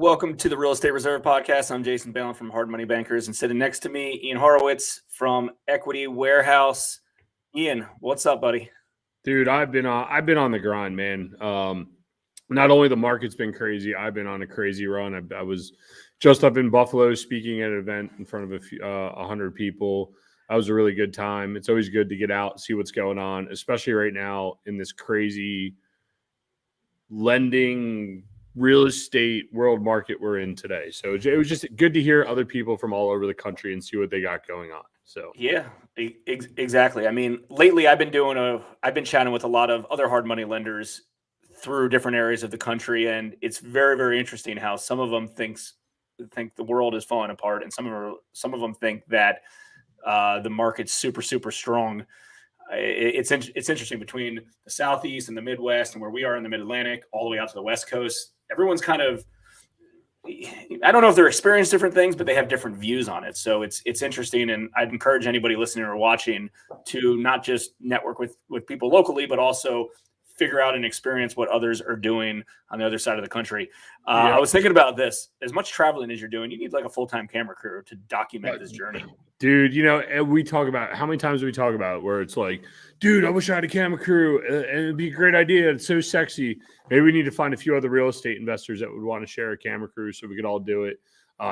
Welcome to the Real Estate Reserve Podcast. I'm Jason Balin from Hard Money Bankers, and sitting next to me, Ian Horowitz from Equity Warehouse. Ian, what's up, buddy? Dude, I've been on the grind, man. Not only the market's been crazy, I've been on a crazy run. I was just up in Buffalo speaking at an event in front of 100 people. That was a really good time. It's always good to get out, see what's going on, especially right now in this crazy lending real estate world market we're in today. So it was just good to hear other people from all over the country and see what they got going on. So yeah, exactly. I mean, lately I've been chatting with a lot of other hard money lenders through different areas of the country, and it's very, very interesting how some of them think the world is falling apart, and some of them think that the market's super, super strong. It's interesting between the Southeast and the Midwest and where we are in the Mid-Atlantic all the way out to the West Coast. Everyone's kind of, I don't know if they're experiencing different things, but they have different views on it. So it's interesting. And I'd encourage anybody listening or watching to not just network with people locally, but also figure out and experience what others are doing on the other side of the country. I was thinking about this. As much traveling as you're doing, you need like a full-time camera crew to document this journey. Dude, we talk about how many times do we talk about where it's like, dude, I wish I had a camera crew and it'd be a great idea. It's so sexy. Maybe we need to find a few other real estate investors that would want to share a camera crew so we could all do it.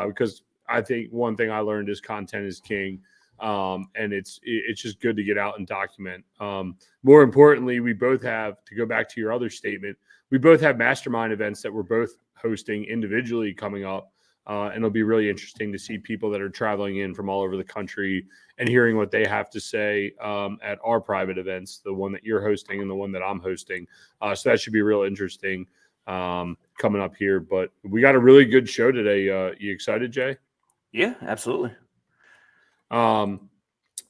Because I think one thing I learned is content is king. And it's just good to get out and document. More importantly, we both have, to go back to your other statement, we both have mastermind events that we're both hosting individually coming up. And it'll be really interesting to see people that are traveling in from all over the country and hearing what they have to say at our private events, the one that you're hosting and the one that I'm hosting. So that should be real interesting coming up here. But we got a really good show today. You excited, Jay? Yeah, absolutely. So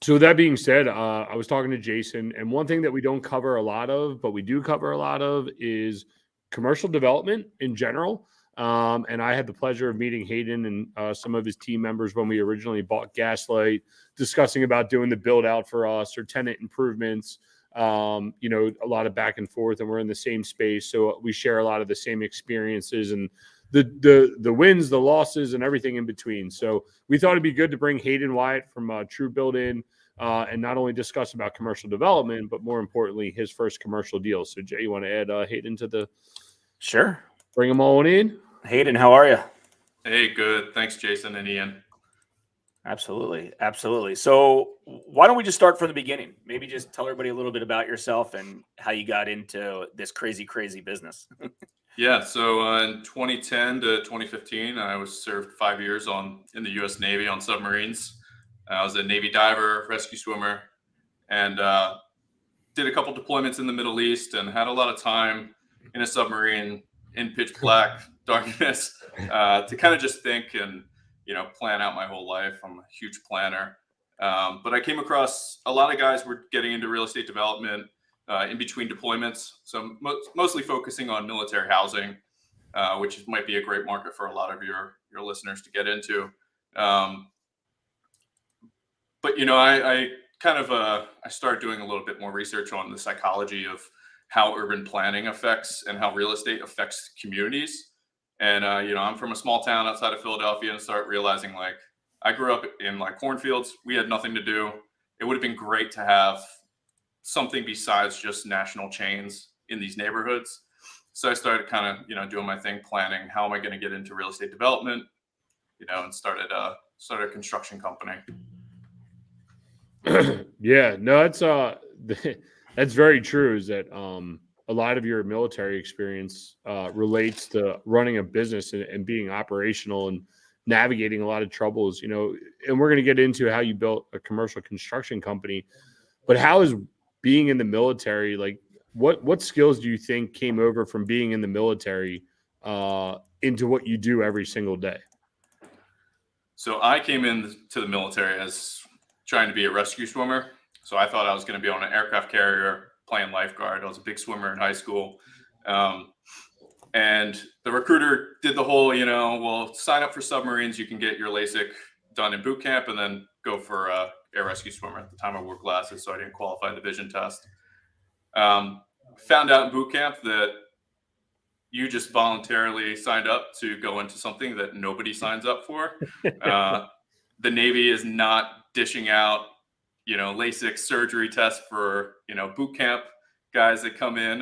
with that being said, I was talking to Jason, and one thing that we don't cover a lot of, but we do cover a lot of, is commercial development in general. And I had the pleasure of meeting Haydon and some of his team members when we originally bought Gaslight, discussing about doing the build out for us or tenant improvements, a lot of back and forth, and we're in the same space. So we share a lot of the same experiences and the wins, the losses, and everything in between. So we thought it'd be good to bring Haydon Wyatt from truebuilt in and not only discuss about commercial development, but more importantly, his first commercial deal. So Jay, you want to add Haydon to the... Sure. Bring them all in. Haydon, how are you? Hey, good. Thanks, Jason and Ian. Absolutely. So why don't we just start from the beginning? Maybe just tell everybody a little bit about yourself and how you got into this crazy business. Yeah. So in 2010 to 2015, I was served 5 years in the U.S. Navy on submarines. I was a Navy diver, rescue swimmer, and did a couple deployments in the Middle East and had a lot of time in a submarine in pitch black darkness to kind of just think and, plan out my whole life. I'm a huge planner. But I came across a lot of guys were getting into real estate development in between deployments. So mostly focusing on military housing, which might be a great market for a lot of your listeners to get into. But, I kind of I started doing a little bit more research on the psychology of how urban planning affects and how real estate affects communities. And, I'm from a small town outside of Philadelphia and start realizing, like, I grew up in like cornfields. We had nothing to do. It would have been great to have something besides just national chains in these neighborhoods. So I started kind of, doing my thing, planning, how am I going to get into real estate development, and started a construction company. Yeah, no, that's very true. Is that a lot of your military experience relates to running a business and being operational and navigating a lot of troubles, and we're going to get into how you built a commercial construction company, but how is being in the military, like what skills do you think came over from being in the military into what you do every single day? So I came into the military as trying to be a rescue swimmer. So I thought I was going to be on an aircraft carrier playing lifeguard. I was a big swimmer in high school. And the recruiter did the whole, well, sign up for submarines. You can get your LASIK done in boot camp and then go for air rescue swimmer. At the time I wore glasses, so I didn't qualify the vision test. Found out in boot camp that, you just voluntarily signed up to go into something that nobody signs up for. The Navy is not dishing out, LASIK surgery tests for, boot camp guys that come in.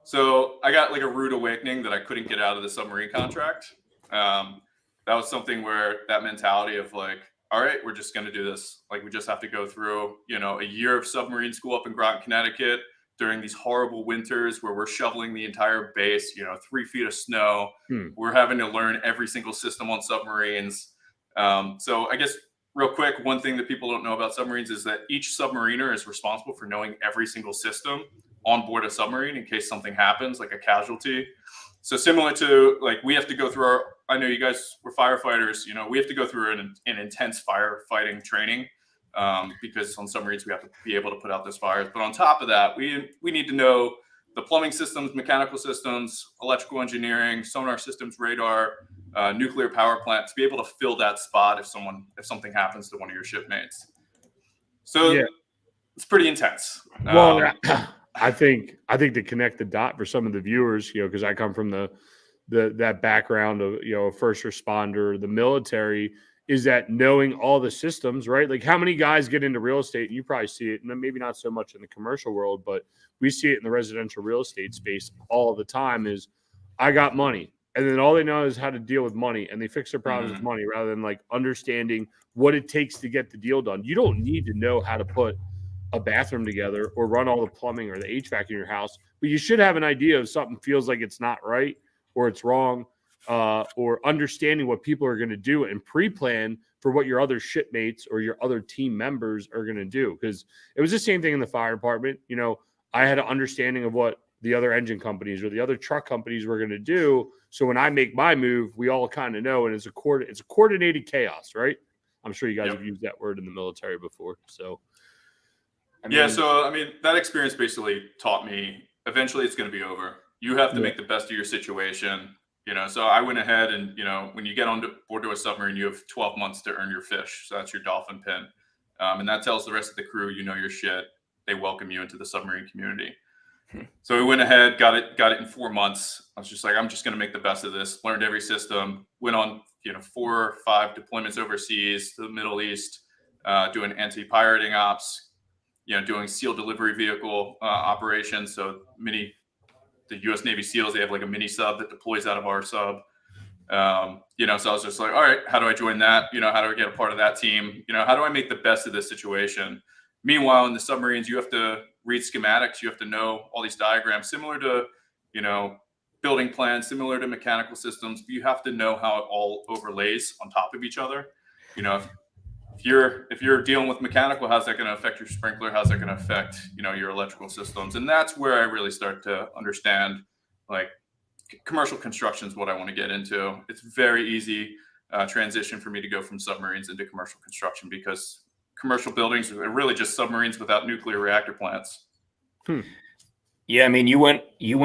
So I got like a rude awakening that I couldn't get out of the submarine contract. That was something where that mentality of like, all right, we're just going to do this. Like, we just have to go through, a year of submarine school up in Groton, Connecticut during these horrible winters where we're shoveling the entire base, 3 feet of snow. We're having to learn every single system on submarines. So I guess real quick, one thing that people don't know about submarines is that each submariner is responsible for knowing every single system on board a submarine in case something happens, like a casualty. So similar to like, we have to go through I know you guys were firefighters, we have to go through an intense firefighting training because on submarines we have to be able to put out those fires. But on top of that, we need to know the plumbing systems, mechanical systems, electrical engineering, sonar systems, radar, nuclear power plant to be able to fill that spot if something happens to one of your shipmates. So it's pretty intense. Well, I think to connect the dot for some of the viewers, because I come from that background of, a first responder, the military, is that knowing all the systems, right? Like, how many guys get into real estate, and you probably see it, and maybe not so much in the commercial world, but we see it in the residential real estate space all the time, is I got money. And then all they know is how to deal with money, and they fix their problems with money rather than like understanding what it takes to get the deal done. You don't need to know how to put a bathroom together or run all the plumbing or the HVAC in your house, but you should have an idea if something feels like it's not right or it's wrong, or understanding what people are going to do and pre-plan for what your other shipmates or your other team members are going to do. Because it was the same thing in the fire department. I had an understanding of what the other engine companies or the other truck companies were going to do. So when I make my move, we all kind of know, and it's a coordinated chaos, right? I'm sure you guys have used that word in the military before. So, that experience basically taught me eventually it's going to be over. You have to make the best of your situation. So I went ahead and, when you get on board to a submarine, you have 12 months to earn your fish. So that's your dolphin pin. And that tells the rest of the crew, your shit. They welcome you into the submarine community. So we went ahead, got it in 4 months. I was just like, I'm just going to make the best of this. Learned every system. Went on, 4 or 5 deployments overseas to the Middle East, doing anti-pirating ops, doing SEAL delivery vehicle operations. So the U.S. Navy SEALs, they have like a mini sub that deploys out of our sub. So I was just like, all right, how do I join that? How do I get a part of that team? How do I make the best of this situation? Meanwhile, in the submarines, you have to read schematics. You have to know all these diagrams, similar to, building plans, similar to mechanical systems. But you have to know how it all overlays on top of each other. If you're dealing with mechanical, how's that going to affect your sprinkler? How's that going to affect, your electrical systems? And that's where I really start to understand, like, commercial construction is what I want to get into. It's very easy transition for me to go from submarines into commercial construction because commercial buildings are really just submarines without nuclear reactor plants. Yeah, I mean, you went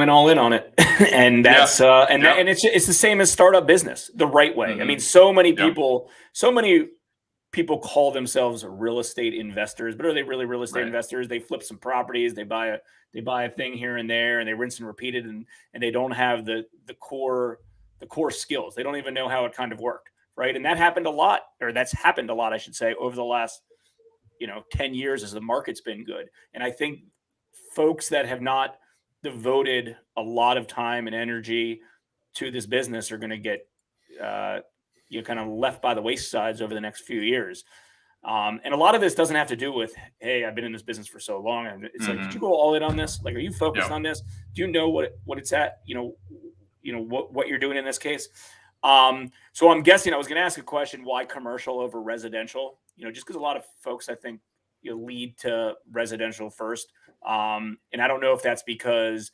all in on it, and that's and it's the same as startup business the right way. I mean, so many people call themselves real estate investors, but are they really real estate investors? They flip some properties, they buy a thing here and there, and they rinse and repeat it, and they don't have the core skills. They don't even know how it kind of worked, right? And that's happened a lot, I should say, over the last 10 years as the market's been good. And I think folks that have not devoted a lot of time and energy to this business are going to get kind of left by the waysides over the next few years. And a lot of this doesn't have to do with, hey, I've been in this business for so long. And it's like, did you go all in on this? Like, are you focused on this? Do you know what it's at? What you're doing in this case? So I'm guessing I was going to ask a question, why commercial over residential? Just because a lot of folks, I think, lead to residential first. And I don't know if that's because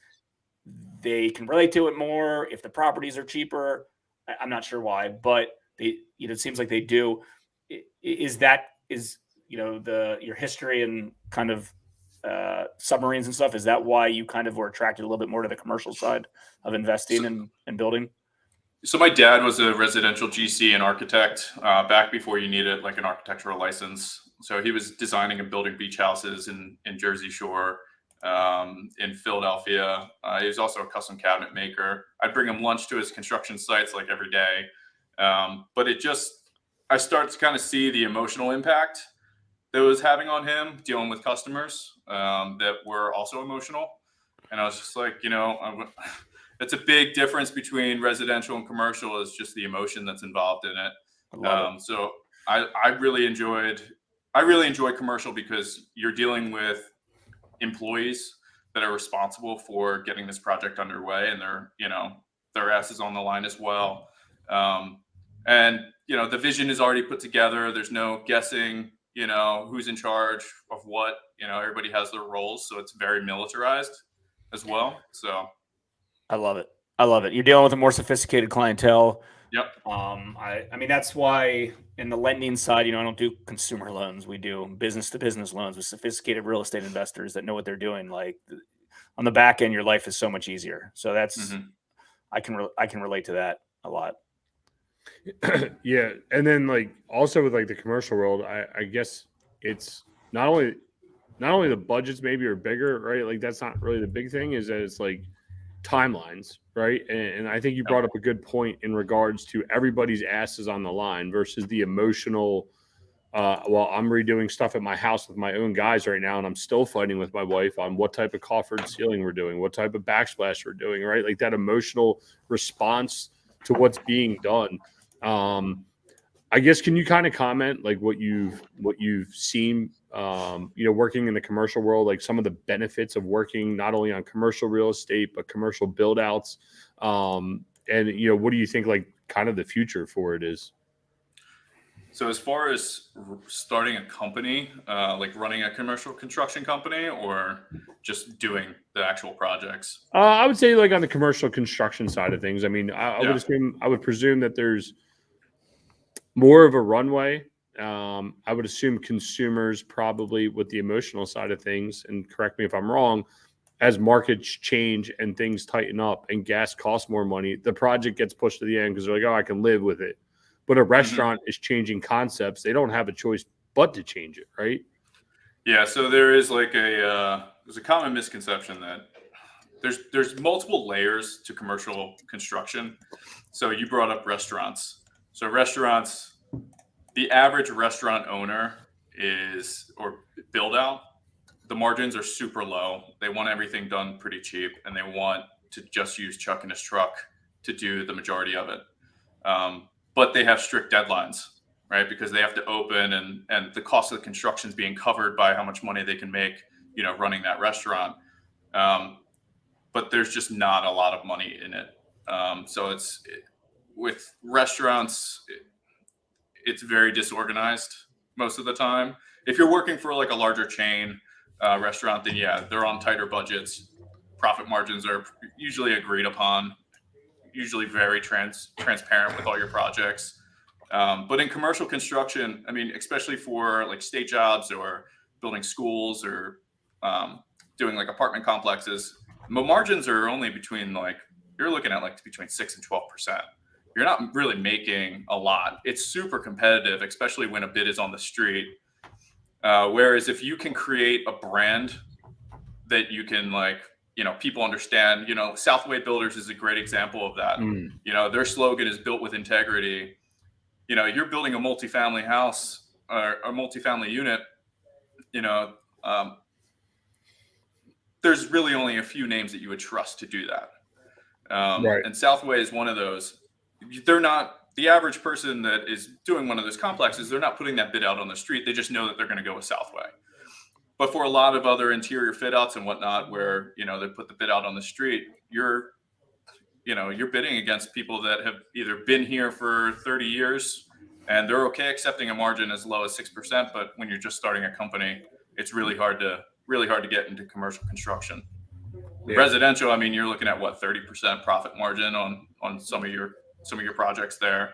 they can relate to it more, if the properties are cheaper. I'm not sure why, but it seems like they do. Is your history and kind of submarines and stuff? Is that why you kind of were attracted a little bit more to the commercial side of investing and building? So my dad was a residential GC and architect back before you needed like an architectural license. So he was designing and building beach houses in Jersey Shore, in Philadelphia. He was also a custom cabinet maker. I'd bring him lunch to his construction sites like every day. But I start to kind of see the emotional impact that it was having on him dealing with customers that were also emotional. And I was just like, it's a big difference between residential and commercial, is just the emotion that's involved in it. I love it. So I really enjoy commercial because you're dealing with employees that are responsible for getting this project underway, and their asses on the line as well. And the vision is already put together. There's no guessing, who's in charge of what. Everybody has their roles, so it's very militarized as well. So I love it. You're dealing with a more sophisticated clientele. Yep. I mean, that's why in the lending side, I don't do consumer loans. We do business to business loans with sophisticated real estate investors that know what they're doing. Like on the back end, your life is so much easier. So that's, I can relate to that a lot. Yeah. And then like also with like the commercial world, I guess it's not only the budgets maybe are bigger, right? Like that's not really the big thing, is that it's like timelines, right? And I think you brought up a good point in regards to everybody's asses on the line versus the emotional. Well, I'm redoing stuff at my house with my own guys right now, and I'm still fighting with my wife on what type of coffered ceiling we're doing, what type of backsplash we're doing, right? Like that emotional response to what's being done. I guess, can you kind of comment like what you've seen, working in the commercial world, like some of the benefits of working not only on commercial real estate, but commercial build outs. And, what do you think like kind of the future for it is? So as far as starting a company, like running a commercial construction company, or just doing the actual projects? I would say like on the commercial construction side of things. I mean, I would presume that there's more of a runway. I would assume consumers probably with the emotional side of things, and correct me if I'm wrong, as markets change and things tighten up and gas costs more money, the project gets pushed to the end because they're like, oh, I can live with it. But a restaurant is changing concepts. They don't have a choice but to change it, right? Yeah. So there is like there's a common misconception that there's multiple layers to commercial construction. So you brought up restaurants. So restaurants, the average restaurant owner or build out, the margins are super low. They want everything done pretty cheap, and they want to just use Chuck and his truck to do the majority of it. But they have strict deadlines, right? Because they have to open, and the cost of the construction is being covered by how much money they can make, running that restaurant. But there's just not a lot of money in it. So with restaurants, it's very disorganized most of the time. If you're working for like a larger chain restaurant, then they're on tighter budgets. Profit margins are usually agreed upon, usually very transparent with all your projects. But in commercial construction, I mean, especially for like state jobs or building schools or doing like apartment complexes, the margins are only you're looking at between 6 and 12%. You're not really making a lot. It's super competitive, especially when a bid is on the street. Whereas if you can create a brand that you can people understand, Southway Builders is a great example of that. Their slogan is built with integrity. You're building a multifamily house or a multifamily unit, there's really only a few names that you would trust to do that. Right. And Southway is one of those. They're not the average person that is doing one of those complexes. They're not putting that bid out on the street. They just know that they're going to go with Southway. But for a lot of other interior fit outs and whatnot, where, they put the bid out on the street, you're bidding against people that have either been here for 30 years and they're okay accepting a margin as low as 6%. But when you're just starting a company, it's really hard to get into commercial construction. Yeah. Residential, I mean, you're looking at 30% profit margin on some of your projects there.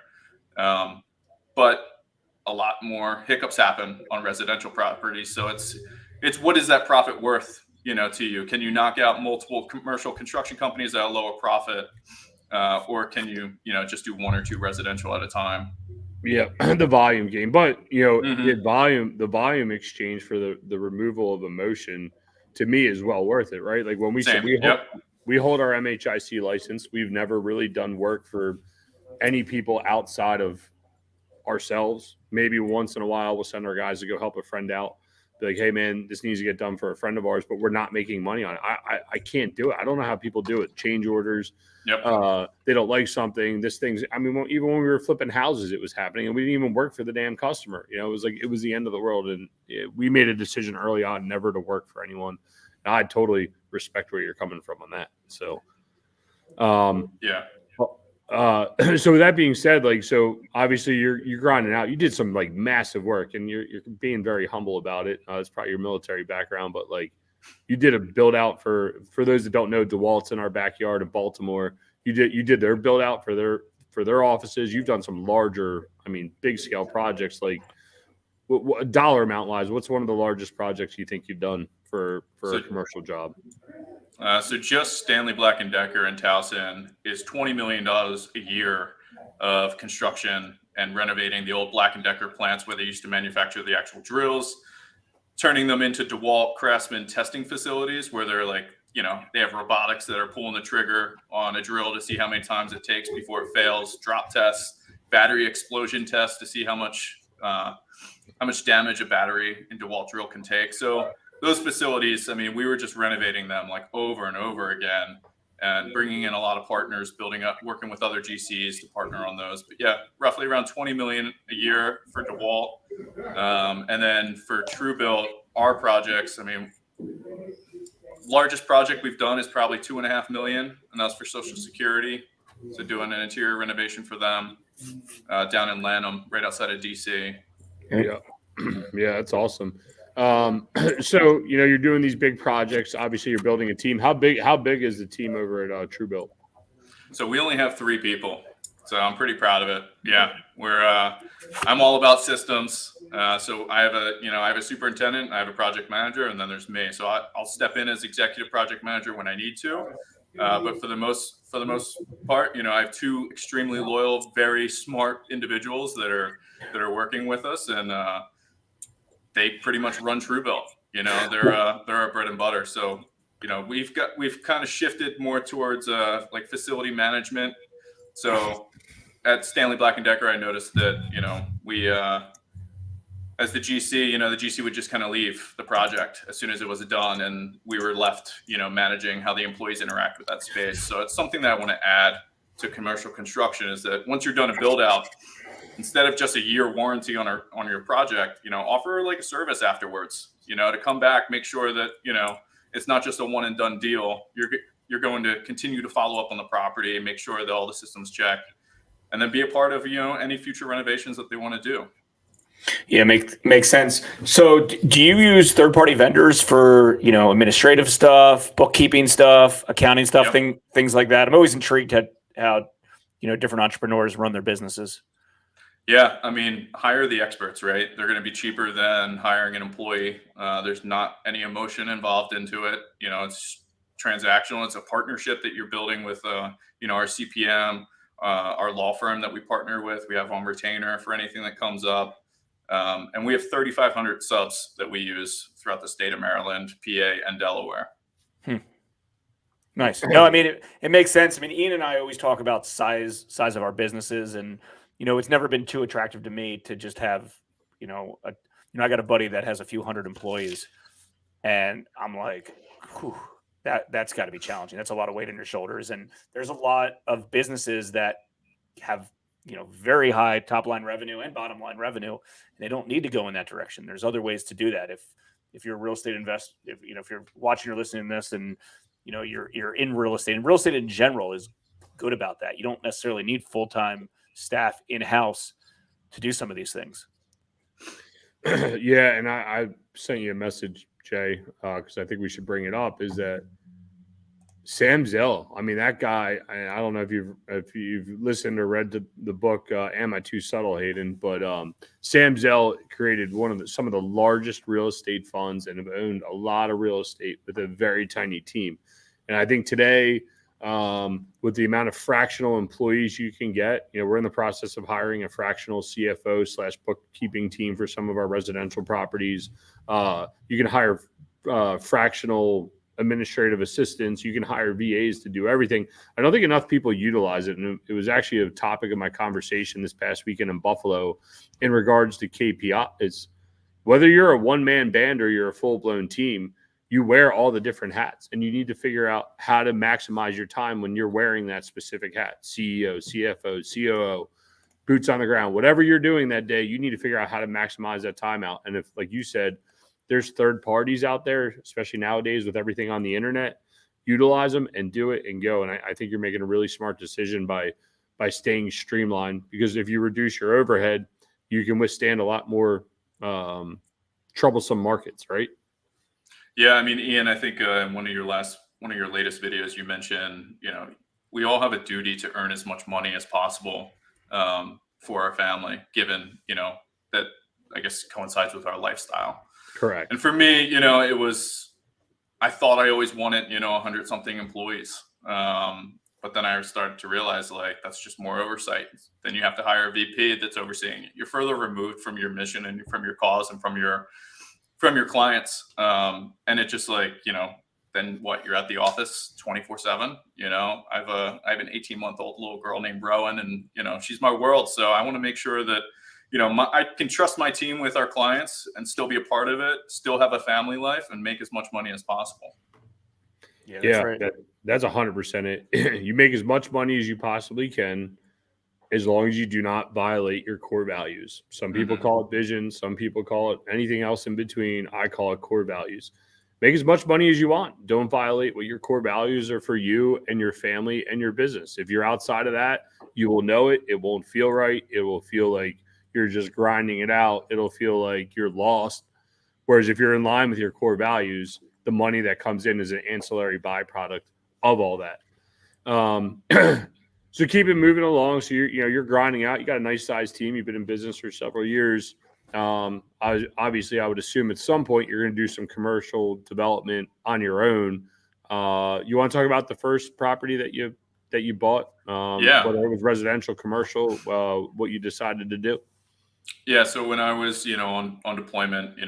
But a lot more hiccups happen on residential properties. So it's what is that profit worth, to you? Can you knock out multiple commercial construction companies at a lower profit? Or can you, just do one or two residential at a time? Yeah, the volume game. But, the volume exchange for the removal of emotion to me is well worth it, right? Like when we Same. we hold our MHIC license, we've never really done work for any people outside of ourselves. Maybe once in a while we'll send our guys to go help a friend out. Be like, hey man, this needs to get done for a friend of ours, but we're not making money on it. I can't do it. I don't know how people do it. Change orders. They don't like something. This thing's, I mean, even when we were flipping houses, it was happening, and we didn't even work for the damn customer. You know, it was the end of the world. And we made a decision early on never to work for anyone. And I totally respect where you're coming from on that. So, so with that being said, like, so obviously you're grinding out. You did some like massive work, and you're being very humble about it. It's probably your military background, but like you did a build out for those that don't know, DeWalt's in our backyard in Baltimore. You did their build out for their offices. You've done some larger, I mean, big scale projects. Like what dollar amount wise, what's one of the largest projects you think you've done for a commercial job? So just Stanley Black & Decker in Towson is $20 million a year of construction and renovating the old Black & Decker plants where they used to manufacture the actual drills, turning them into DeWalt Craftsman testing facilities where they're like, they have robotics that are pulling the trigger on a drill to see how many times it takes before it fails, drop tests, battery explosion tests to see how much damage a battery in DeWalt drill can take. So those facilities, I mean, we were just renovating them like over and over again and bringing in a lot of partners, building up, working with other GCs to partner on those. But yeah, roughly around $20 million a year for DeWalt. And then for truebuilt, our projects, I mean, largest project we've done is probably $2.5 million, and that's for Social Security. So doing an interior renovation for them down in Lanham, right outside of DC. Yeah. Yeah, that's awesome. So, you're doing these big projects. Obviously, you're building a team. How big is the team over at truebuilt? So we only have 3 people. So I'm pretty proud of it. Yeah, I'm all about systems. So I have a superintendent, I have a project manager, and then there's me. So I'll step in as executive project manager when I need to. But for the most part, I have 2 extremely loyal, very smart individuals that are working with us, and they pretty much run truebuilt. They're our bread and butter. So we've kind of shifted more towards like facility management. So at Stanley Black & Decker, I noticed that we as the GC, the GC would just kind of leave the project as soon as it was done, and we were left managing how the employees interact with that space. So it's something that I want to add to commercial construction, is that once you're done a build out, instead of just a year warranty on your project, offer like a service afterwards, to come back, make sure that, it's not just a one and done deal. You're going to continue to follow up on the property and make sure that all the systems check, and then be a part of, any future renovations that they want to do. Yeah, makes sense. So do you use third-party vendors for, administrative stuff, bookkeeping stuff, accounting stuff, things like that? I'm always intrigued at how, different entrepreneurs run their businesses. Yeah, I mean, hire the experts, right? They're going to be cheaper than hiring an employee. There's not any emotion involved into it. It's transactional. It's a partnership that you're building with, our CPM, our law firm that we partner with. We have on retainer for anything that comes up. And we have 3,500 subs that we use throughout the state of Maryland, PA, and Delaware. Nice. No, I mean, it makes sense. I mean, Ian and I always talk about size of our businesses, and it's never been too attractive to me to just have, I got a buddy that has a few hundred employees, and I'm like, whew, that's got to be challenging. That's a lot of weight on your shoulders. And there's a lot of businesses that have, very high top line revenue and bottom line revenue. And they don't need to go in that direction. There's other ways to do that. If you're a real estate investor, if you're watching or listening to this, and you're in real estate, and real estate in general is good about that. You don't necessarily need full-time staff in-house to do some of these things. Yeah, and I sent you a message, Jay, because I think we should bring it up, is that Sam Zell, I mean, that guy, I don't know if you've listened or read the book, Am I Too Subtle, Haydon? But Sam Zell created some of the largest real estate funds and have owned a lot of real estate with a very tiny team. And I think today, with the amount of fractional employees you can get, we're in the process of hiring a fractional CFO / bookkeeping team for some of our residential properties. You can hire fractional administrative assistants. You can hire VAs to do everything. I don't think enough people utilize it. And it was actually a topic of my conversation this past weekend in Buffalo in regards to KPIs. Whether you're a one-man band or you're a full-blown team, you wear all the different hats, and you need to figure out how to maximize your time when you're wearing that specific hat. CEO, CFO, COO, boots on the ground, whatever you're doing that day, you need to figure out how to maximize that time out. And if, like you said, there's third parties out there, especially nowadays with everything on the internet, utilize them and do it and go. And I think you're making a really smart decision by staying streamlined, because if you reduce your overhead, you can withstand a lot more troublesome markets, right? Yeah, I mean, Ian, I think in one of your latest videos, you mentioned, we all have a duty to earn as much money as possible for our family, given, that I guess coincides with our lifestyle. Correct. And for me, I thought I always wanted, 100 something employees. But then I started to realize, like, that's just more oversight. Then you have to hire a VP that's overseeing it. You're further removed from your mission and from your cause and from your clients. And it just, like, then what, you're at the office 24/7. I have an 18-month-old little girl named Rowan, and, she's my world. So I want to make sure that, I can trust my team with our clients and still be a part of it, still have a family life, and make as much money as possible. Yeah, that's right. That's 100% it. You make as much money as you possibly can, as long as you do not violate your core values. Some people call it vision. Some people call it anything else in between. I call it core values. Make as much money as you want. Don't violate what your core values are for you and your family and your business. If you're outside of that, you will know it. It won't feel right. It will feel like you're just grinding it out. It'll feel like you're lost. Whereas if you're in line with your core values, the money that comes in is an ancillary byproduct of all that. So keep it moving along. So you're grinding out. You got a nice sized team. You've been in business for several years. Obviously, I would assume at some point you're going to do some commercial development on your own. You want to talk about the first property that you bought? Yeah. Whether it was residential, commercial, what you decided to do. Yeah. So when I was, on deployment,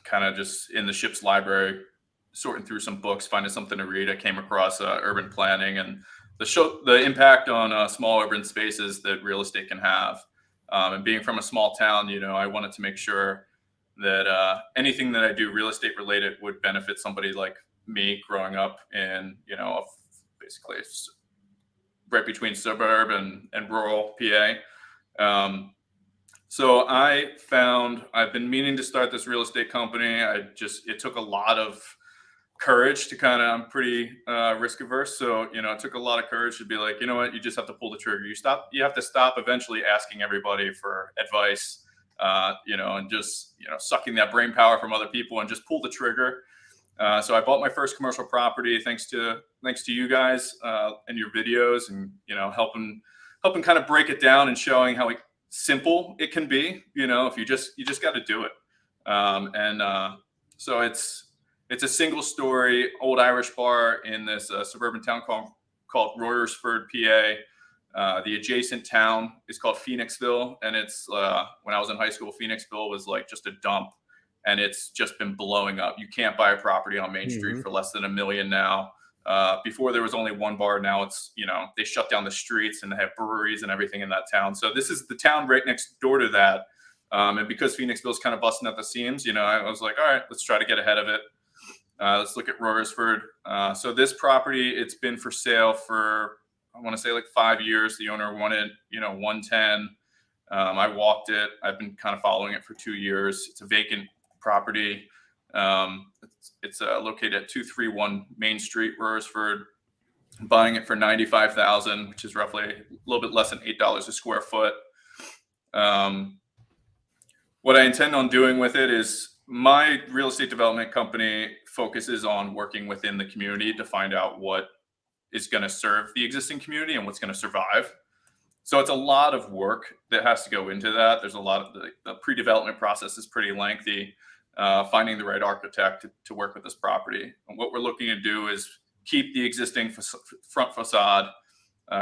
kind of just in the ship's library, sorting through some books, finding something to read, I came across urban planning and the impact on small urban spaces that real estate can have. And being from a small town, I wanted to make sure that anything that I do real estate related would benefit somebody like me growing up in, basically right between suburb and rural PA. So I've been meaning to start this real estate company. It took a lot of courage to I'm pretty risk averse. So, it took a lot of courage to be like, you know what, you just have to pull the trigger. You have to stop eventually asking everybody for advice, and just, sucking that brain power from other people and just pull the trigger. So I bought my first commercial property thanks to you guys and your videos, and, helping kind of break it down and showing how simple it can be, if you just got to do it. So it's a single story old Irish bar in this suburban town called Royersford, PA. The adjacent town is called Phoenixville. And it's when I was in high school, Phoenixville was like just a dump, and it's just been blowing up. You can't buy a property on Main Street for less than $1 million now. Before there was only one bar. Now it's, they shut down the streets and they have breweries and everything in that town. So this is the town right next door to that. And because Phoenixville's kind of busting at the seams, I was like, all right, let's try to get ahead of it. Let's look at Royersford. So this property, it's been for sale for, I want to say, like 5 years. The owner wanted, 110. I walked it. I've been kind of following it for 2 years. It's a vacant property. It's located at 231 Main Street, Royersford. I'm buying it for $95,000, which is roughly a little bit less than $8 a square foot. What I intend on doing with it is, my real estate development company focuses on working within the community to find out what is going to serve the existing community and what's going to survive. So it's a lot of work that has to go into that. There's a lot of the pre-development process is pretty lengthy. Finding the right architect to work with this property. And what we're looking to do is keep the existing front facade,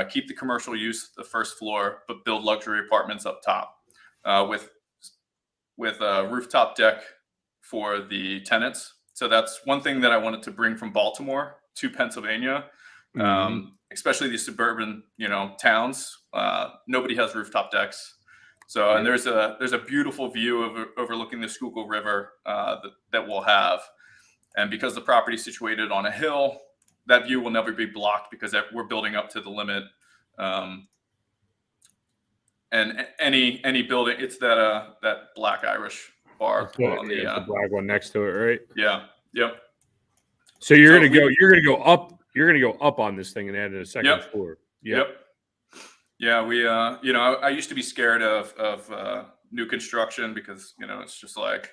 keep the commercial use the first floor, but build luxury apartments up top with a rooftop deck for the tenants, So that's one thing that I wanted to bring from Baltimore to Pennsylvania, especially these suburban, towns. Nobody has rooftop decks. So, and there's a beautiful view of overlooking the Schuylkill River that we'll have. And because the property is situated on a hill, that view will never be blocked because we're building up to the limit. And any building, it's that Black Irish bar on the black one next to it, right? Yeah. Yep. So you're gonna go up on this thing and add a second floor. Yep. Yeah, I used to be scared of new construction because it's just like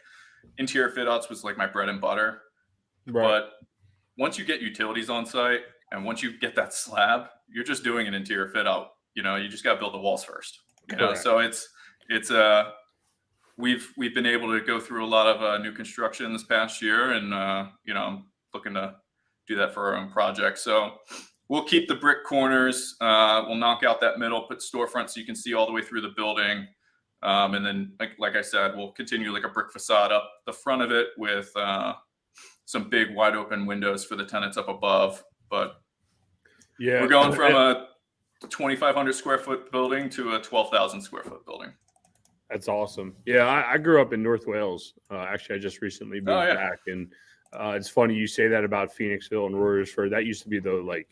interior fit outs was like my bread and butter. Right. But once you get utilities on site and once you get that slab, you're just doing an interior fit out. You just got to build the walls first. So it's we've been able to go through a lot of new construction this past year, and I'm looking to do that for our own project. So we'll keep the brick corners. We'll knock out that middle, put storefront so you can see all the way through the building. And then, like I said, we'll continue like a brick facade up the front of it with some big wide open windows for the tenants up above. But we're going from a 2,500 square foot building to a 12,000 square foot building. That's awesome. Yeah, I grew up in North Wales. Actually, I just recently moved back, and it's funny you say that about Phoenixville and Royersford. That used to be the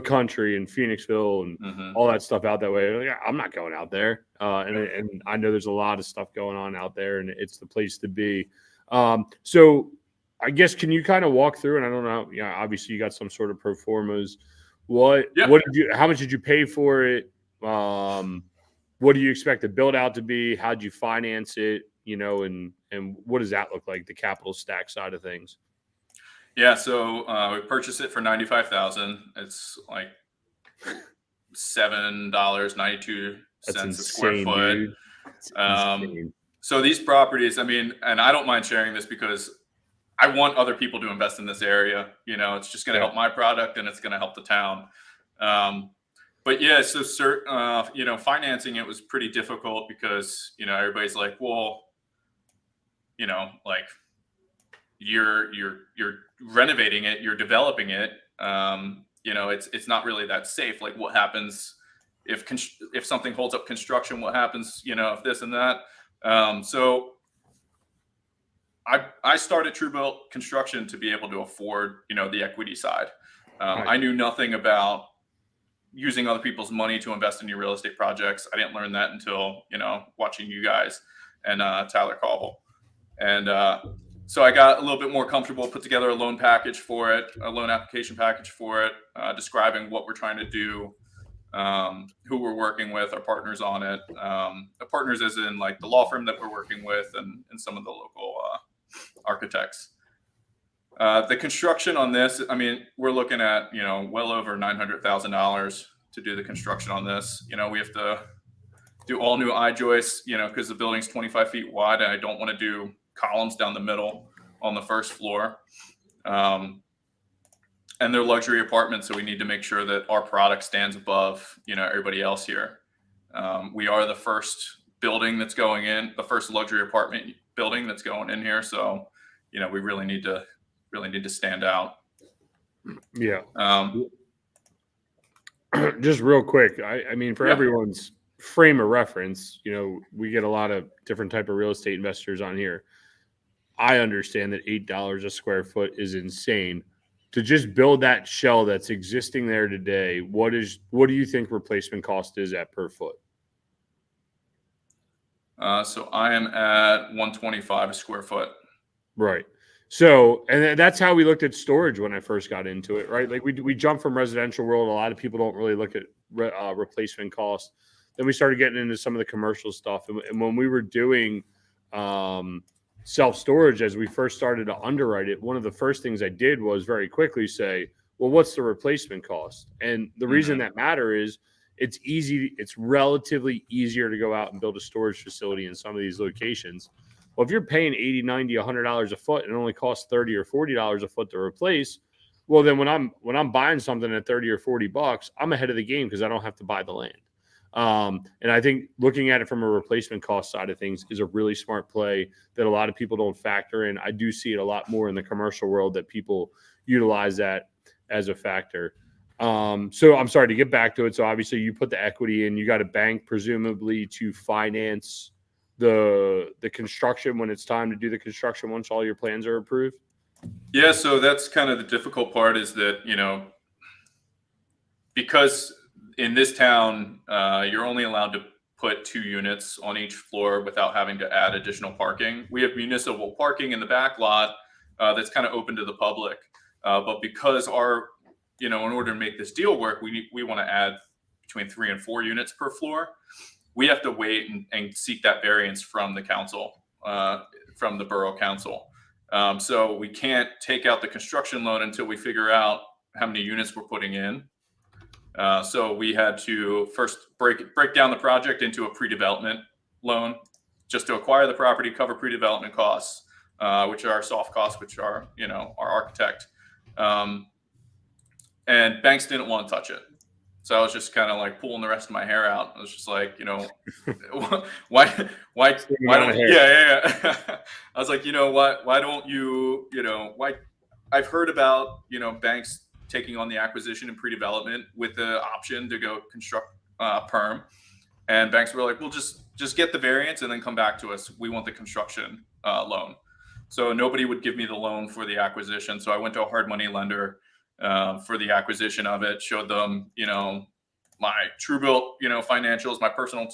country in Phoenixville and all that stuff out that way. Like, I'm not going out there, and I know there's a lot of stuff going on out there, and it's the place to be. So, I guess can you kind of walk through? And I don't know. Obviously you got some sort of pro formas. How much did you pay for it? What do you expect the build out to be? How did you finance it? And what does that look like? The capital stack side of things. Yeah. So we purchased it for $95,000. It's like $7.92 a square foot. So these properties, and I don't mind sharing this because I want other people to invest in this area. It's just going to help my product and it's going to help the town. But yeah, so financing it was pretty difficult because everybody's like, well, like you're renovating it, you're developing it. It's not really that safe. Like, what happens if something holds up construction? What happens, if this and that? So I started truebuilt construction to be able to afford, the equity side. I knew nothing about using other people's money to invest in your real estate projects. I didn't learn that until, watching you guys and Tyler Cobble. And so I got a little bit more comfortable, put together a loan package for it, a loan application package for it, describing what we're trying to do, who we're working with, our partners on it. The partners as in like the law firm that we're working with and some of the local architects. The construction on this, we're looking at, well over $900,000 to do the construction on this. We have to do all new I-joists, because the building's 25 feet wide and I don't want to do columns down the middle on the first floor. And they're luxury apartments, so we need to make sure that our product stands above, everybody else here. We are the first building that's going in, the first luxury apartment building that's going in here. So, we really need to stand out. Yeah. Just real quick. For everyone's frame of reference, we get a lot of different type of real estate investors on here. I understand that $8 a square foot is insane. To just build that shell that's existing there today, what do you think replacement cost is at per foot? So I am at $125 a square foot. Right. So, and that's how we looked at storage when I first got into it, right? Like we jumped from residential world. A lot of people don't really look at replacement cost. Then we started getting into some of the commercial stuff. And when we were doing self-storage, as we first started to underwrite it, one of the first things I did was very quickly say, well, what's the replacement cost? And the reason that matter is it's relatively easier to go out and build a storage facility in some of these locations. Well, if you're paying $80, $90, $100 a foot and it only costs $30 or $40 a foot to replace, well, then when I'm buying something at $30 or $40, I'm ahead of the game because I don't have to buy the land. And I think looking at it from a replacement cost side of things is a really smart play that a lot of people don't factor in. I do see it a lot more in the commercial world that people utilize that as a factor. So I'm sorry to get back to it. So obviously you put the equity in, you got a bank presumably to finance the construction when it's time to do the construction once all your plans are approved. Yeah, so that's kind of the difficult part is that, because in this town, you're only allowed to put 2 units on each floor without having to add additional parking. We have municipal parking in the back lot that's kind of open to the public. But because in order to make this deal work, we want to add between 3 and 4 units per floor. We have to wait and seek that variance from the council, from the borough council. So we can't take out the construction loan until we figure out how many units we're putting in. So we had to first break down the project into a pre-development loan just to acquire the property, cover pre-development costs, which are soft costs, which are, our architect. And banks didn't want to touch it. So I was just kind of like pulling the rest of my hair out. I was just like, why don't, yeah. I was like, why don't you, why I've heard about, banks taking on the acquisition and pre-development with the option to go construct perm. And banks were like, well, just get the variance and then come back to us. We want the construction loan. So nobody would give me the loan for the acquisition. So I went to a hard money lender for the acquisition of it, showed them, my truebuilt, financials, my personal,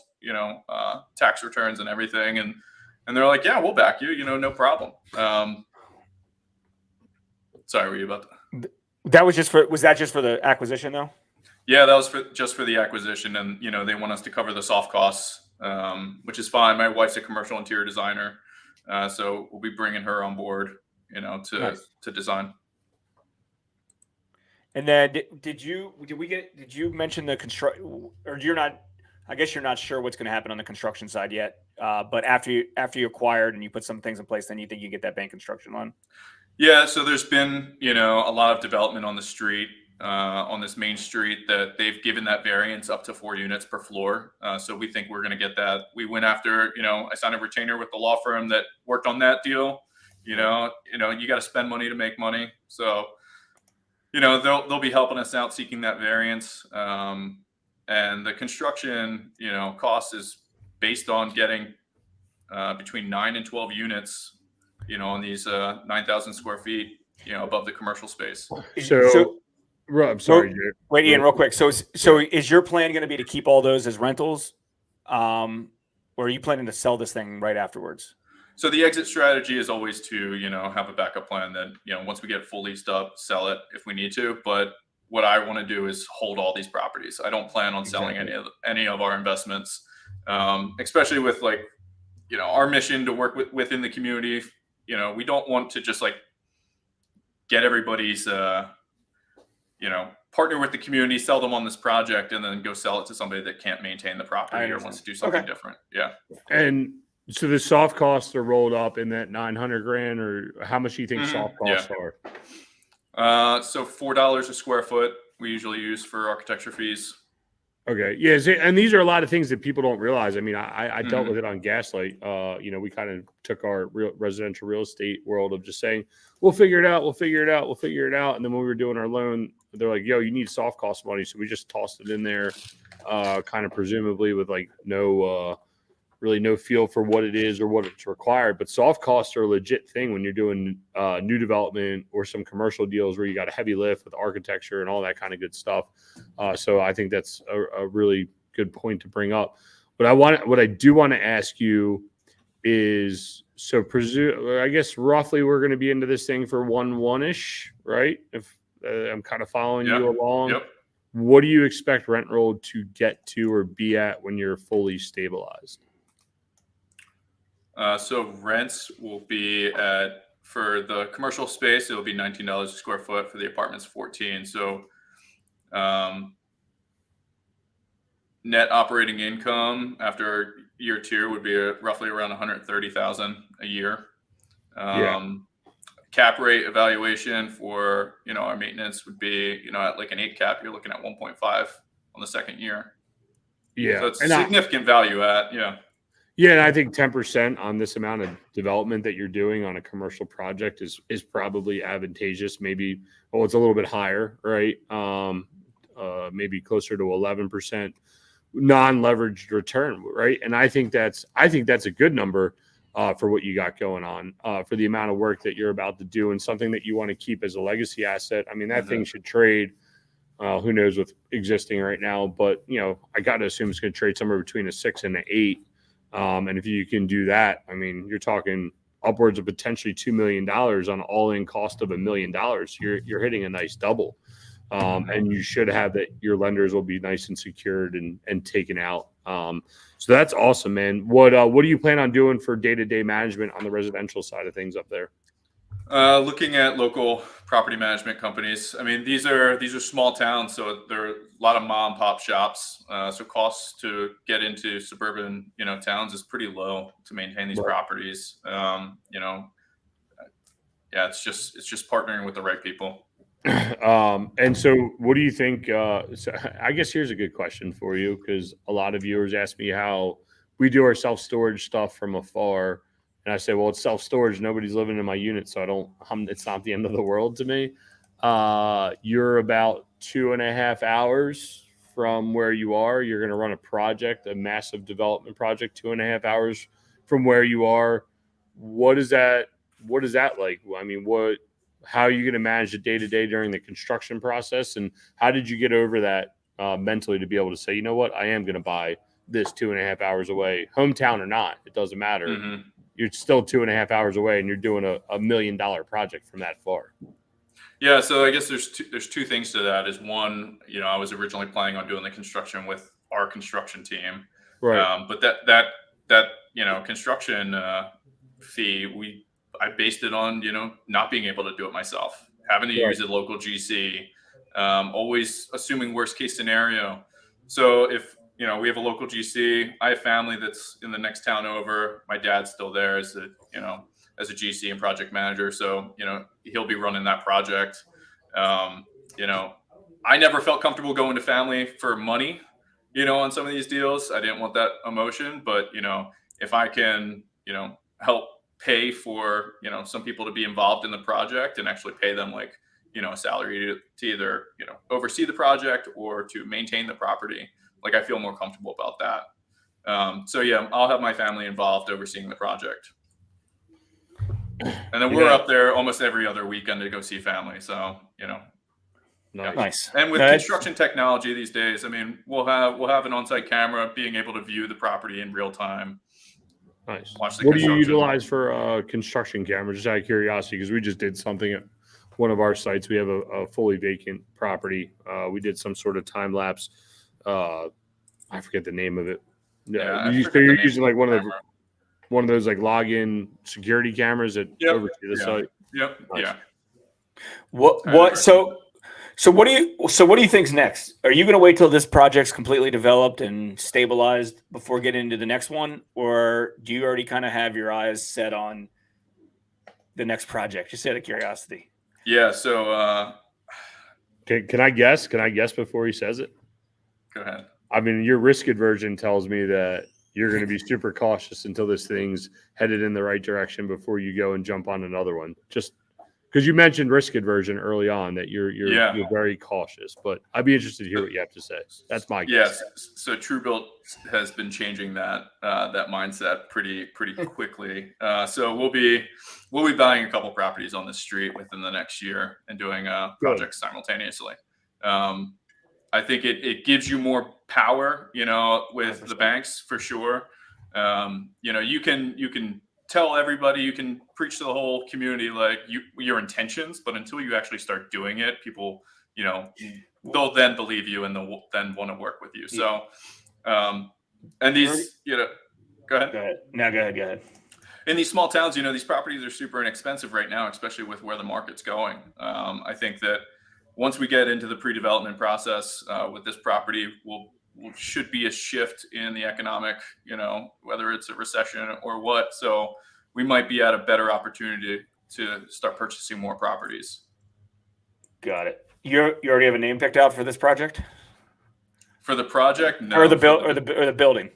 tax returns and everything. And they're like, yeah, we'll back you, no problem. Sorry, were you about to? Was that just for the acquisition though? Yeah, that was just for the acquisition. And, they want us to cover the soft costs, which is fine. My wife's a commercial interior designer. So we'll be bringing her on board, to design. And then did you mention the construction, or I guess you're not sure what's going to happen on the construction side yet. But after you acquired and you put some things in place, then you think you get that bank construction loan? Yeah. So there's been, a lot of development on the street, on this main street that they've given that variance up to 4 units per floor. So we think we're going to get that. We went after, I signed a retainer with the law firm that worked on that deal. You got to spend money to make money. So, they'll be helping us out seeking that variance. And the construction, cost is based on getting between 9 and 12 units, on these 9,000 square feet, above the commercial space. I'm sorry. Wait, Ian, real quick. So is your plan going to be to keep all those as rentals? Or are you planning to sell this thing right afterwards? So the exit strategy is always to, have a backup plan that, once we get full leased up, sell it if we need to. But what I want to do is hold all these properties. I don't plan on selling any of our investments, especially with our mission to work within the community. We don't want to just get everybody's, partner with the community, sell them on this project, and then go sell it to somebody that can't maintain the property or wants to do something different. Yeah. And so the soft costs are rolled up in that $900,000, or how much do you think soft costs are? So $4 a square foot we usually use for architecture fees. Okay. Yeah. And these are a lot of things that people don't realize. I mean, I dealt with it on Gaslight. We kind of took our residential real estate world of just saying, we'll figure it out. And then when we were doing our loan, they're like, yo, you need soft cost money. So we just tossed it in there, kind of presumably with really no feel for what it is or what it's required. But soft costs are a legit thing when you're doing new development or some commercial deals where you got a heavy lift with architecture and all that kind of good stuff. So I think that's a really good point to bring up. But what I do want to ask you is, so I guess roughly we're going to be into this thing for 1-1-ish, right? If I'm kind of following you along. Yep. What do you expect rent roll to get to or be at when you're fully stabilized? So rents will be for the commercial space, it'll be $19 a square foot. For the apartments, $14. So net operating income after year 2 would be roughly around $130,000 a year. Cap rate evaluation for, our maintenance would be, at like an 8 cap, you're looking at 1.5 on the second year. Yeah. So it's And significant value at, yeah. Yeah, and I think 10% on this amount of development that you're doing on a commercial project is probably advantageous. Maybe, well, it's a little bit higher, right? Maybe closer to 11% non-leveraged return, right? And I think that's a good number for what you got going on, for the amount of work that you're about to do, and something that you want to keep as a legacy asset. I mean, that thing should trade. Who knows what's existing right now, but I got to assume it's going to trade somewhere between a 6 and an 8. And if you can do that, I mean, you're talking upwards of potentially $2 million on all-in cost of $1 million. You're hitting a nice double, and you should have that. Your lenders will be nice and secured and taken out. So that's awesome, man. What do you plan on doing for day-to-day management on the residential side of things up there? Looking at local property management companies. I mean, these are small towns, so there are a lot of mom and pop shops. So costs to get into suburban, towns is pretty low to maintain these properties. Yeah, it's just partnering with the right people. And so what do you think? So I guess here's a good question for you, because a lot of viewers ask me how we do our self-storage stuff from afar. And I say, well, it's self-storage. Nobody's living in my unit, so it's not the end of the world to me. You're about 2.5 hours from where you are. You're going to run a massive development project, 2.5 hours from where you are. What is that like? I mean, how are you going to manage the day-to-day during the construction process? And how did you get over that mentally to be able to say, you know what, I am going to buy this 2.5 hours away, hometown or not, it doesn't matter. Mm-hmm. You're still 2.5 hours away, and you're doing a $1 million project from that far. Yeah, so I guess there's two things to that. Is one, I was originally planning on doing the construction with our construction team, Right. but that construction fee, I based it on not being able to do it myself, having to use a local GC, always assuming worst case scenario. So if we have a local GC, I have family that's in the next town over. My dad's still there as a GC and project manager. So, he'll be running that project. I never felt comfortable going to family for money, on some of these deals. I didn't want that emotion, but, if I can, help pay for, some people to be involved in the project and actually pay them like, a salary to either, oversee the project or to maintain the property. Like, I feel more comfortable about that. So yeah, I'll have my family involved overseeing the project. And then we're up there almost every other weekend to go see family. So, Nice. And with construction technology these days, I mean, we'll have an on-site camera being able to view the property in real time. Nice. Watch the What do you construction. utilize for construction cameras? Just out of curiosity, because we just did something at one of our sites. We have a fully vacant property. We did some sort of time lapse. I forget the name of it. Yeah, you're using like one of those like login security cameras that oversee the site. Yep. Nice. Yeah. So what do you think's next? Are you going to wait till this project's completely developed and stabilized before getting into the next one, or do you already kind of have your eyes set on the next project? Just out of curiosity. Yeah. So can I guess? Can I guess before he says it? Go ahead. I mean, your risk aversion tells me that you're going to be super cautious until this thing's headed in the right direction before you go and jump on another one. Just because you mentioned risk aversion early on, that you're very cautious. But I'd be interested to hear what you have to say. That's my guess. Yes. So truebuilt has been changing that mindset pretty quickly. So we'll be buying a couple properties on the street within the next year and doing projects simultaneously. I think it gives you more power, with 100%. The banks for sure. You can tell everybody, you can preach to the whole community like your intentions, but until you actually start doing it, people, they'll then believe you and they'll then want to work with you. So, and these, go ahead. No, go ahead. In these small towns, these properties are super inexpensive right now, especially with where the market's going. I think that once we get into the pre-development process with this property, should be a shift in the economic, whether it's a recession or what. So we might be at a better opportunity to start purchasing more properties. Got it. You already have a name picked out for this project? For the project, no. Or the building.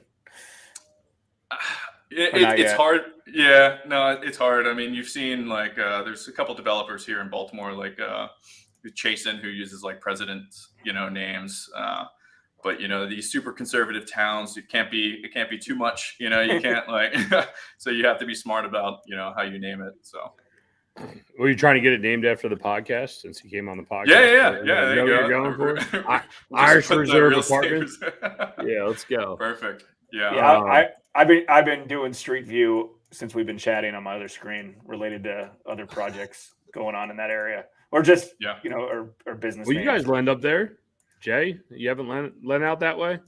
It's hard. Yeah, no, it's hard. I mean, you've seen like there's a couple developers here in Baltimore, like Chasen, who uses like president, names. But these super conservative towns, it can't be too much. You can't like. So you have to be smart about how you name it. So. Were you trying to get it named after the podcast since he came on the podcast? Yeah. There you go. You're going for Irish Reserve Apartments. Yeah, let's go. Perfect. Yeah. Yeah, I've been doing Street View since we've been chatting on my other screen related to other projects going on in that area, or just or business. Well, you guys lend up there, Jay? You haven't lent out that way?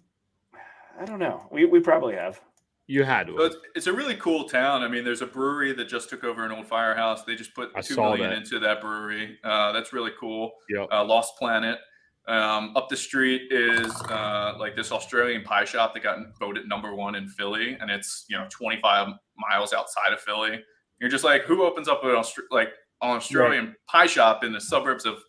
I don't know. We probably have. You had to. It's a really cool town. I mean, there's a brewery that just took over an old firehouse. They just put $2 million into that brewery. That's really cool. Yep. Lost Planet. Up the street is like this Australian pie shop that got voted #1 in Philly, and it's 25 miles outside of Philly. You're just like, who opens up an Australian pie shop in the suburbs of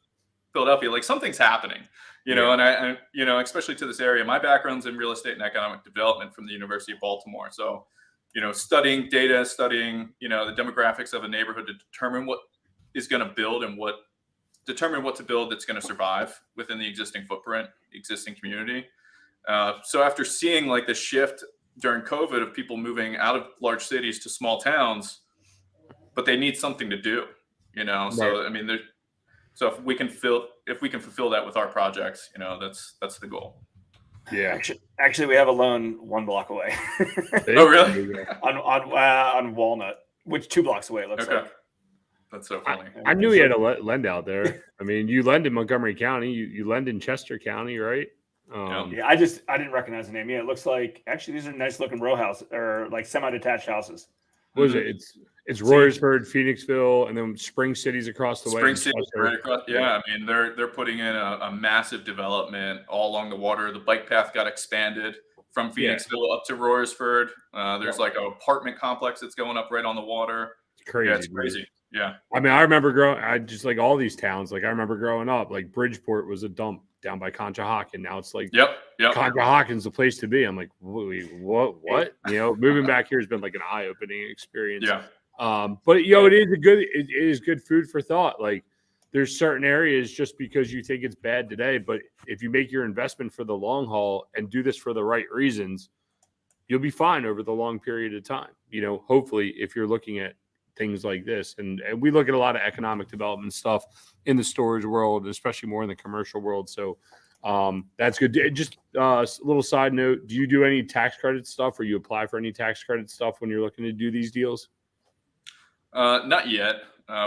Philadelphia? Like something's happening. And I especially to this area, my background's in real estate and economic development from the University of Baltimore. So, studying data, studying, the demographics of a neighborhood to determine what is going to build and determine what to build that's going to survive within the existing footprint, existing community. So after seeing like the shift during COVID of people moving out of large cities to small towns, but they need something to do, so, I mean, so if we can fulfill that with our projects, that's the goal. Yeah. Actually, we have a loan 1 block away. Oh, really? on Walnut, which 2 blocks away. It looks like. That's so funny. I knew he had a lend out there. I mean, you lend in Montgomery County. You lend in Chester County, right? Yeah, I didn't recognize the name. Yeah, it looks like actually these are nice looking row house or like semi-detached houses. What is it? It's Royersford, Phoenixville, and then Spring City's across the way. Spring City, right across. Yeah, I mean they're putting in a massive development all along the water. The bike path got expanded from Phoenixville up to Royersford. There's like an apartment complex that's going up right on the water. It's crazy. Yeah, it's crazy. Yeah. I mean, I remember I just like all these towns. Like I remember growing up, like Bridgeport was a dump down by Conshohocken. Now it's like, yep. Conshohocken's the place to be. I'm like, wait, what? Moving back here has been like an eye-opening experience. Yeah. But it is good food for thought. Like there's certain areas just because you think it's bad today, but if you make your investment for the long haul and do this for the right reasons, you'll be fine over the long period of time. Hopefully if you're looking at things like this. And we look at a lot of economic development stuff in the storage world, especially more in the commercial world. So that's good. Just a little side note. Do you do any tax credit stuff or you apply for any tax credit stuff when you're looking to do these deals? Not yet.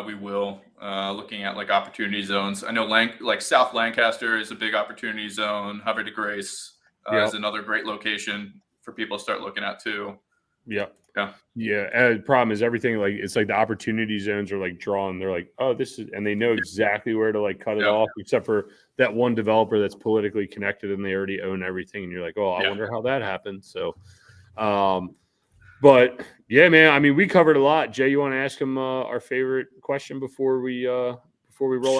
We will. Looking at like opportunity zones. I know like South Lancaster is a big opportunity zone. Havre de Grace is another great location for people to start looking at too. Yeah. Yeah. And the problem is everything like it's like the opportunity zones are like drawn. They're like, oh, this is, and they know exactly where to like cut it off, except for that one developer that's politically connected and they already own everything. And you're like, oh, I wonder how that happened. So, but yeah, man. I mean, we covered a lot. Jay, you want to ask him our favorite question before we roll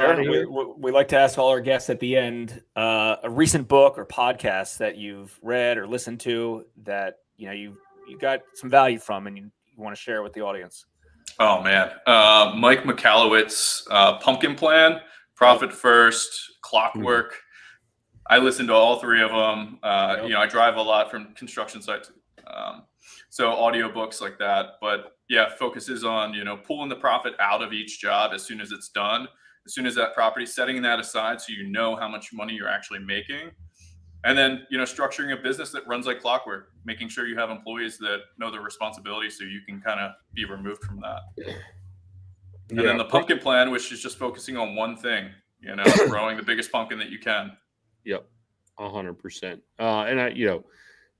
out of here? We like to ask all our guests at the end a recent book or podcast that you've read or listened to that you got some value from and you want to share with the audience. Oh man, Mike Michalowicz, Pumpkin Plan, Profit First, Clockwork. I listen to all 3 of them. I drive a lot from construction sites. So audiobooks like that, but focuses on, pulling the profit out of each job as soon as it's done, as soon as that property, setting that aside so you know how much money you're actually making. And then, structuring a business that runs like clockwork, making sure you have employees that know their responsibility so you can kind of be removed from that. And then the Pumpkin Plan, which is just focusing on one thing, growing the biggest pumpkin that you can. Yep. 100%. And I,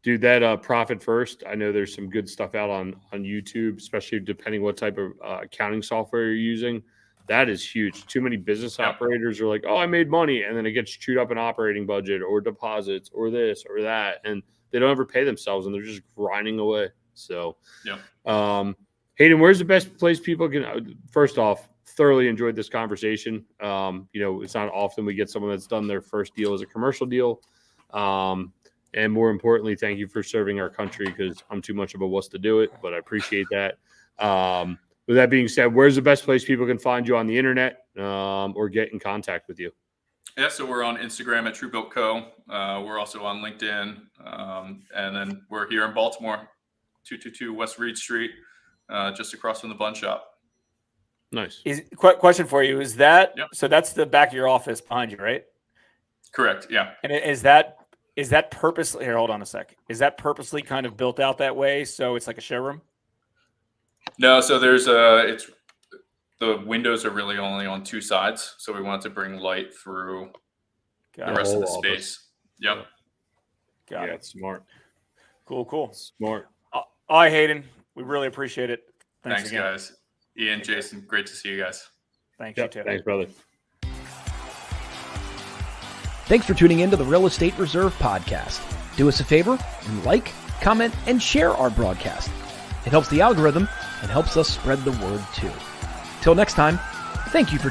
dude, that Profit First, I know there's some good stuff out on YouTube, especially depending what type of accounting software you're using. That is huge. Too many business operators are like, oh, I made money. And then it gets chewed up in operating budget or deposits or this or that. And they don't ever pay themselves and they're just grinding away. So, Haydon, where's the best place people can, first off, thoroughly enjoyed this conversation. It's not often we get someone that's done their first deal as a commercial deal. And more importantly, thank you for serving our country, because I'm too much of a wuss to do it, but I appreciate that. With that being said, where's the best place people can find you on the internet or get in contact with you? Yeah, so we're on Instagram at truebuilt co. We're also on LinkedIn. And then we're here in Baltimore, 222 West Reed Street, just across from the Bun Shop. Nice. Question for you. Is that, Yep. So that's the back of your office behind you, right? Correct, yeah. And is that purposely, here, hold on a sec. Is that purposely kind of built out that way so it's like a showroom? No, so there's the windows are really only on two sides, so we wanted to bring light through the rest of the space. Yep. Got it. It's smart. Cool. Smart. All right, Haydon. We really appreciate it. Thanks again. guys. Ian, Jason, great to see you guys. Thanks, Yep. you too. Thanks, brother. Thanks for tuning in to the Real Estate Reserve podcast. Do us a favor and like, comment, and share our broadcast. It helps the algorithm and helps us spread the word too. Till next time, thank you for tuning in.